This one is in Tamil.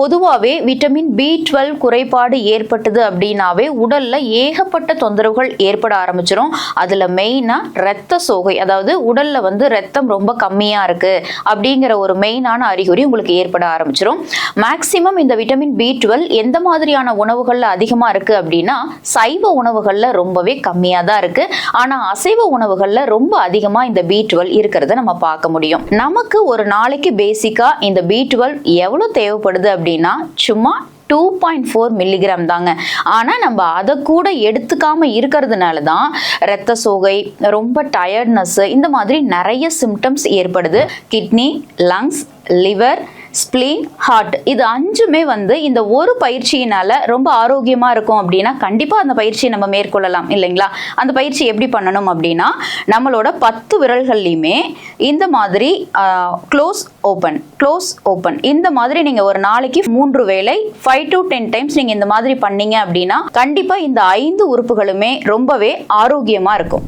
பொதுவாகவே விட்டமின் B12 குறைபாடு ஏற்பட்டது அப்படின்னாவே உடல்ல ஏகப்பட்ட தொந்தரவுகள் ஏற்பட ஆரம்பிச்சிடும். அதுல மெயினா இரத்த சோகை, அதாவது உடல்ல ரத்தம் ரொம்ப கம்மியா இருக்கு அப்படிங்கிற ஒரு மெயினான அறிகுறி உங்களுக்கு ஏற்பட ஆரம்பிச்சிடும். மேக்சிமம் இந்த விட்டமின் B12 எந்த மாதிரியான உணவுகள்ல அதிகமா இருக்கு அப்படின்னா சைவ உணவுகள்ல ரொம்பவே கம்மியா தான் இருக்கு. ஆனா அசைவ உணவுகள்ல ரொம்ப அதிகமா இந்த B12 இருக்கிறத நம்ம பார்க்க முடியும். நமக்கு ஒரு நாளைக்கு பேசிக்கா இந்த B12 எவ்வளவு தேவைப்படுது அப்படின்னா சும்மா 2.4 மில்லிகிராம் தாங்க. ஆனா நம்ம அதை கூட எடுத்துக்காம இருக்கிறதுனால தான் இரத்த சோகை, ரொம்ப டயர்ட்னஸ், இந்த மாதிரி நிறைய சிம்டம்ஸ் ஏற்படுது. Kidney, lungs, liver, spleen, heart இது அஞ்சுமே இந்த ஒரு பயிற்சியினால ரொம்ப ஆரோக்கியமா இருக்கும் அப்படின்னா கண்டிப்பா அந்த பயிற்சியை நம்ம மேற்கொள்ளலாம் இல்லைங்களா? அந்த பயிற்சி எப்படி பண்ணணும் அப்படின்னா நம்மளோட 10 விரல்கள்லையுமே இந்த மாதிரி க்ளோஸ் ஓப்பன் இந்த மாதிரி நீங்க ஒரு நாளைக்கு 3 வேளை 5 to 10 டைம்ஸ் நீங்க இந்த மாதிரி பண்ணீங்க அப்படின்னா கண்டிப்பா இந்த 5 உறுப்புகளுமே ரொம்பவே ஆரோக்கியமா இருக்கும்.